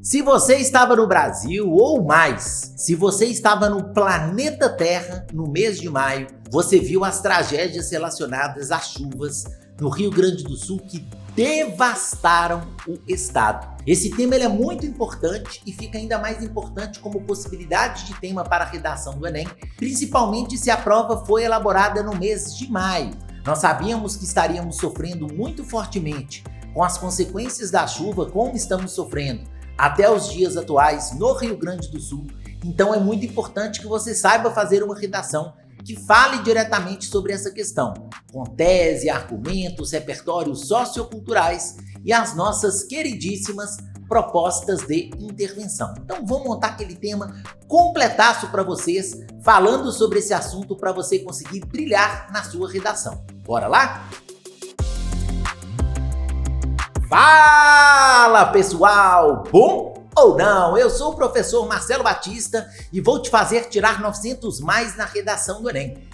Se você estava no Brasil ou mais, se você estava no planeta Terra no mês de maio, você viu as tragédias relacionadas às chuvas no Rio Grande do Sul que devastaram o estado. Esse tema ele é muito importante e fica ainda mais importante como possibilidade de tema para a redação do Enem, principalmente se a prova foi elaborada no mês de maio. Nós sabíamos que estaríamos sofrendo muito fortemente com as consequências da chuva, como estamos sofrendo até os dias atuais no Rio Grande do Sul. Então é muito importante que você saiba fazer uma redação que fale diretamente sobre essa questão, com tese, argumentos, repertórios socioculturais e as nossas queridíssimas propostas de intervenção. Então vou montar aquele tema completaço para vocês, falando sobre esse assunto para você conseguir brilhar na sua redação. Bora lá? Fala pessoal, bom ou não? Eu sou o professor Marcelo Batista e vou te fazer tirar 900 mais na redação do Enem.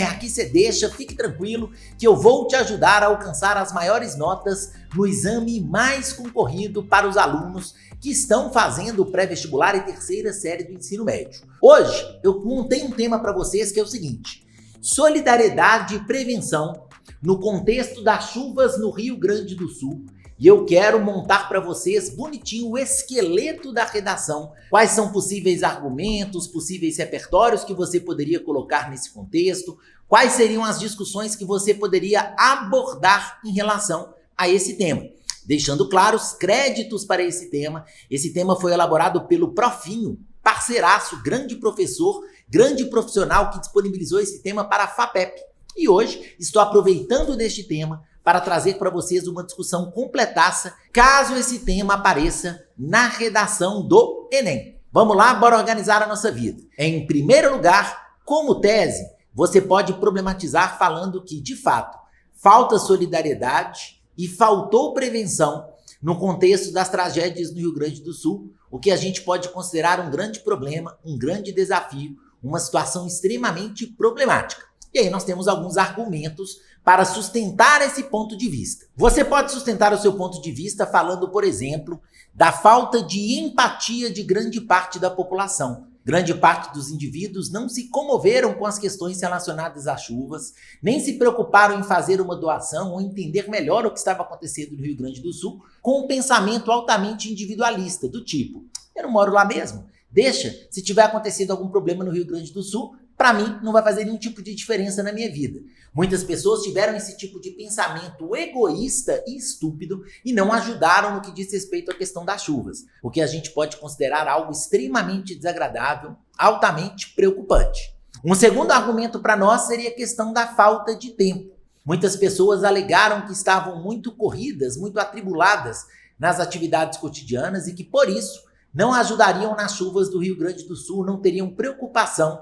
Aqui você deixa, fique tranquilo que eu vou te ajudar a alcançar as maiores notas no exame mais concorrido para os alunos que estão fazendo o pré-vestibular e terceira série do ensino médio. Hoje eu montei um tema para vocês que é o seguinte: solidariedade e prevenção no contexto das chuvas no Rio Grande do Sul. E eu quero montar para vocês bonitinho o esqueleto da redação. Quais são possíveis argumentos, possíveis repertórios que você poderia colocar nesse contexto? Quais seriam as discussões que você poderia abordar em relação a esse tema? Deixando claro os créditos para esse tema. Esse tema foi elaborado pelo Profinho, parceiraço, grande professor, grande profissional que disponibilizou esse tema para a FAPEP. E hoje estou aproveitando deste tema para trazer para vocês uma discussão completaça, caso esse tema apareça na redação do Enem. Vamos lá, bora organizar a nossa vida. Em primeiro lugar, como tese, você pode problematizar falando que, de fato, falta solidariedade e faltou prevenção no contexto das tragédias no Rio Grande do Sul, o que a gente pode considerar um grande problema, um grande desafio, uma situação extremamente problemática. E aí nós temos alguns argumentos para sustentar esse ponto de vista. Você pode sustentar o seu ponto de vista falando, por exemplo, da falta de empatia de grande parte da população. Grande parte dos indivíduos não se comoveram com as questões relacionadas às chuvas, nem se preocuparam em fazer uma doação ou entender melhor o que estava acontecendo no Rio Grande do Sul, com um pensamento altamente individualista, do tipo: eu não moro lá mesmo, deixa, se tiver acontecido algum problema no Rio Grande do Sul, para mim não vai fazer nenhum tipo de diferença na minha vida. Muitas pessoas tiveram esse tipo de pensamento egoísta e estúpido e não ajudaram no que diz respeito à questão das chuvas, o que a gente pode considerar algo extremamente desagradável, altamente preocupante. Um segundo argumento para nós seria a questão da falta de tempo. Muitas pessoas alegaram que estavam muito corridas, muito atribuladas nas atividades cotidianas e que por isso não ajudariam nas chuvas do Rio Grande do Sul, não teriam preocupação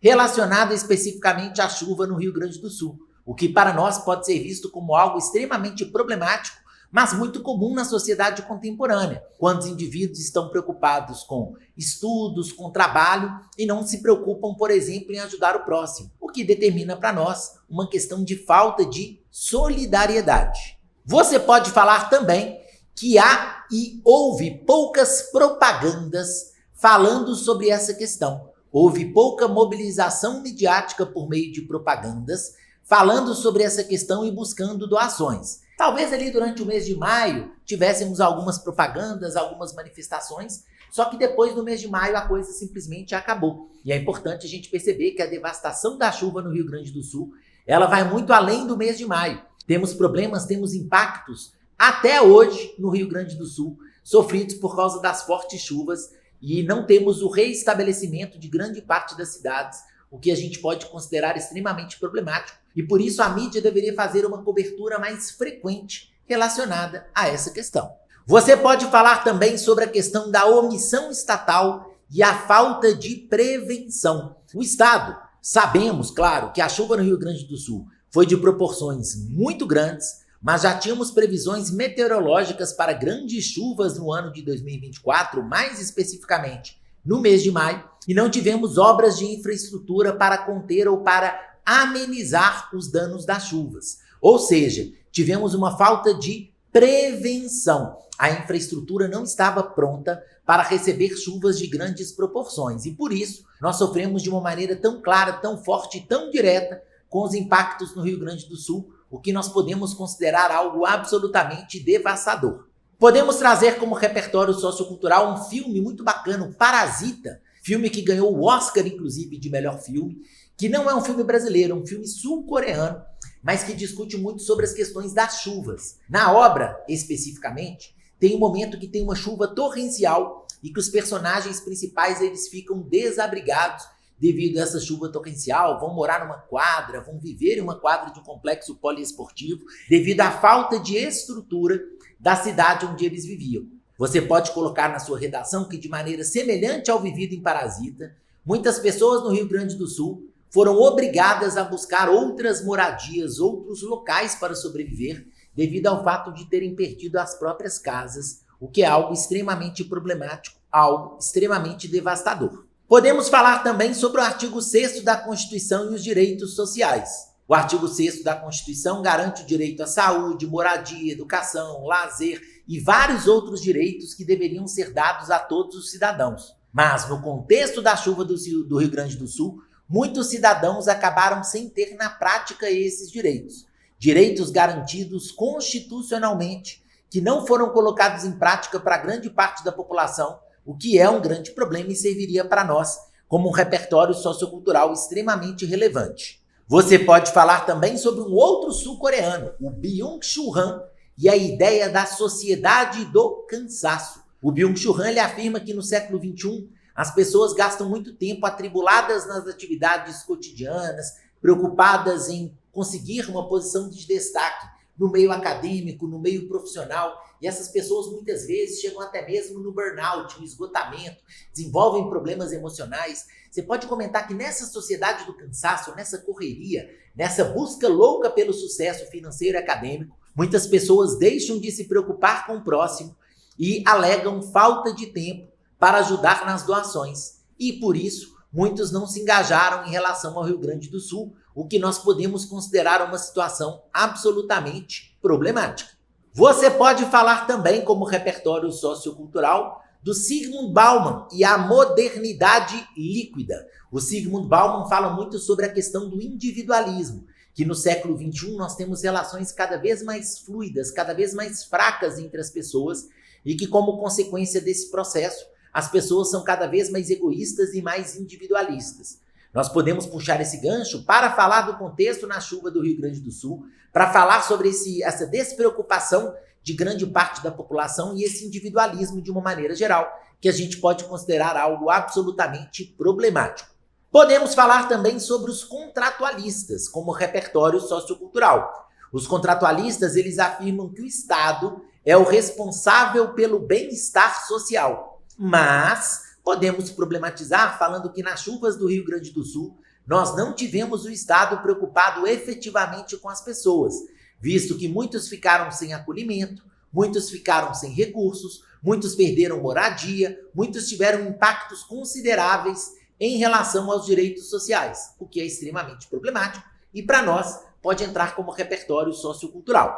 relacionada especificamente à chuva no Rio Grande do Sul, o que para nós pode ser visto como algo extremamente problemático, mas muito comum na sociedade contemporânea, quando os indivíduos estão preocupados com estudos, com trabalho e não se preocupam, por exemplo, em ajudar o próximo, o que determina para nós uma questão de falta de solidariedade. Você pode falar também que há e houve poucas propagandas falando sobre essa questão. Houve pouca mobilização midiática por meio de propagandas, falando sobre essa questão e buscando doações. Talvez ali durante o mês de maio tivéssemos algumas propagandas, algumas manifestações, só que depois do mês de maio a coisa simplesmente acabou. E é importante a gente perceber que a devastação da chuva no Rio Grande do Sul, ela vai muito além do mês de maio. Temos problemas, temos impactos até hoje no Rio Grande do Sul, sofridos por causa das fortes chuvas, e não temos o reestabelecimento de grande parte das cidades, o que a gente pode considerar extremamente problemático, e por isso a mídia deveria fazer uma cobertura mais frequente relacionada a essa questão. Você pode falar também sobre a questão da omissão estatal e a falta de prevenção. O Estado, sabemos, claro, que a chuva no Rio Grande do Sul foi de proporções muito grandes, mas já tínhamos previsões meteorológicas para grandes chuvas no ano de 2024, mais especificamente no mês de maio, e não tivemos obras de infraestrutura para conter ou para amenizar os danos das chuvas. Ou seja, tivemos uma falta de prevenção. A infraestrutura não estava pronta para receber chuvas de grandes proporções e por isso nós sofremos de uma maneira tão clara, tão forte e tão direta com os impactos no Rio Grande do Sul, o que nós podemos considerar algo absolutamente devastador. Podemos trazer como repertório sociocultural um filme muito bacana, o Parasita, filme que ganhou o Oscar, inclusive, de melhor filme, que não é um filme brasileiro, é um filme sul-coreano, mas que discute muito sobre as questões das chuvas. Na obra, especificamente, tem um momento que tem uma chuva torrencial e que os personagens principais eles ficam desabrigados devido a essa chuva torrencial, vão morar numa quadra, vão viver em uma quadra de um complexo poliesportivo devido à falta de estrutura da cidade onde eles viviam. Você pode colocar na sua redação que de maneira semelhante ao vivido em Parasita, muitas pessoas no Rio Grande do Sul foram obrigadas a buscar outras moradias, outros locais para sobreviver, devido ao fato de terem perdido as próprias casas, o que é algo extremamente problemático, algo extremamente devastador. Podemos falar também sobre o artigo 6º da Constituição e os direitos sociais. O artigo 6º da Constituição garante o direito à saúde, moradia, educação, lazer e vários outros direitos que deveriam ser dados a todos os cidadãos. Mas no contexto da chuva do Rio Grande do Sul, muitos cidadãos acabaram sem ter na prática esses direitos. Direitos garantidos constitucionalmente que não foram colocados em prática para grande parte da população, o que é um grande problema e serviria para nós como um repertório sociocultural extremamente relevante. Você pode falar também sobre um outro sul-coreano, o Byung-Chul Han, e a ideia da sociedade do cansaço. O Byung-Chul Han ele afirma que no século XXI as pessoas gastam muito tempo atribuladas nas atividades cotidianas, preocupadas em conseguir uma posição de destaque no meio acadêmico, no meio profissional, e essas pessoas muitas vezes chegam até mesmo no burnout, no esgotamento, desenvolvem problemas emocionais. Você pode comentar que nessa sociedade do cansaço, nessa correria, nessa busca louca pelo sucesso financeiro e acadêmico, muitas pessoas deixam de se preocupar com o próximo e alegam falta de tempo para ajudar nas doações. E por isso, muitos não se engajaram em relação ao Rio Grande do Sul, o que nós podemos considerar uma situação absolutamente problemática. Você pode falar também como repertório sociocultural do Zygmunt Bauman e a modernidade líquida. O Zygmunt Bauman fala muito sobre a questão do individualismo, que no século XXI nós temos relações cada vez mais fluidas, cada vez mais fracas entre as pessoas e que como consequência desse processo, as pessoas são cada vez mais egoístas e mais individualistas. Nós podemos puxar esse gancho para falar do contexto na chuva do Rio Grande do Sul, para falar sobre essa despreocupação de grande parte da população e esse individualismo de uma maneira geral, que a gente pode considerar algo absolutamente problemático. Podemos falar também sobre os contratualistas, como repertório sociocultural. Os contratualistas, eles afirmam que o Estado é o responsável pelo bem-estar social, mas podemos problematizar falando que nas chuvas do Rio Grande do Sul, nós não tivemos o Estado preocupado efetivamente com as pessoas, visto que muitos ficaram sem acolhimento, muitos ficaram sem recursos, muitos perderam moradia, muitos tiveram impactos consideráveis em relação aos direitos sociais, o que é extremamente problemático e para nós pode entrar como repertório sociocultural.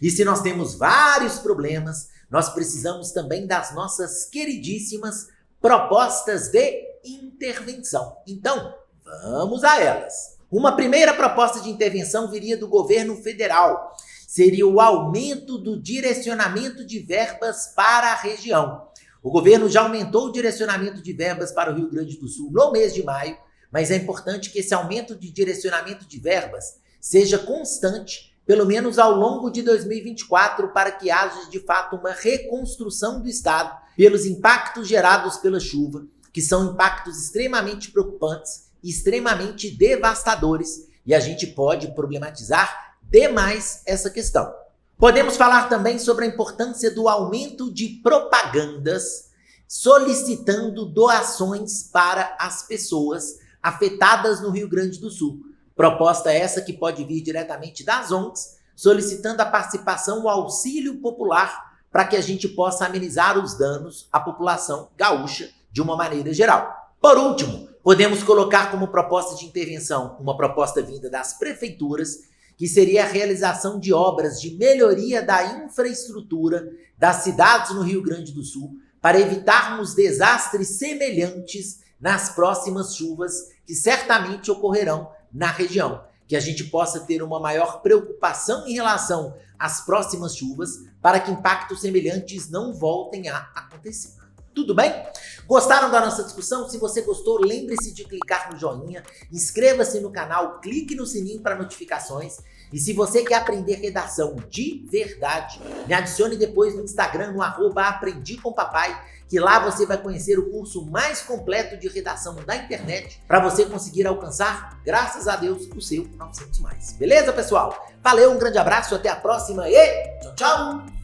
E se nós temos vários problemas, nós precisamos também das nossas queridíssimas propostas de intervenção. Então, vamos a elas. Uma primeira proposta de intervenção viria do governo federal. Seria o aumento do direcionamento de verbas para a região. O governo já aumentou o direcionamento de verbas para o Rio Grande do Sul no mês de maio, mas é importante que esse aumento de direcionamento de verbas seja constante, pelo menos ao longo de 2024, para que haja de fato uma reconstrução do Estado pelos impactos gerados pela chuva, que são impactos extremamente preocupantes e extremamente devastadores, e a gente pode problematizar demais essa questão. Podemos falar também sobre a importância do aumento de propagandas solicitando doações para as pessoas afetadas no Rio Grande do Sul. Proposta essa que pode vir diretamente das ONGs, solicitando a participação, o auxílio popular, para que a gente possa amenizar os danos à população gaúcha de uma maneira geral. Por último, podemos colocar como proposta de intervenção uma proposta vinda das prefeituras, que seria a realização de obras de melhoria da infraestrutura das cidades no Rio Grande do Sul, para evitarmos desastres semelhantes nas próximas chuvas que certamente ocorrerão na região. Que a gente possa ter uma maior preocupação em relação às próximas chuvas, para que impactos semelhantes não voltem a acontecer. Tudo bem? Gostaram da nossa discussão? Se você gostou, lembre-se de clicar no joinha, inscreva-se no canal, clique no sininho para notificações. E se você quer aprender redação de verdade, me adicione depois no Instagram, no @aprendicompapai, que lá você vai conhecer o curso mais completo de redação da internet, para você conseguir alcançar, graças a Deus, o seu 900 mais. Beleza, pessoal? Valeu, um grande abraço, até a próxima e tchau, tchau!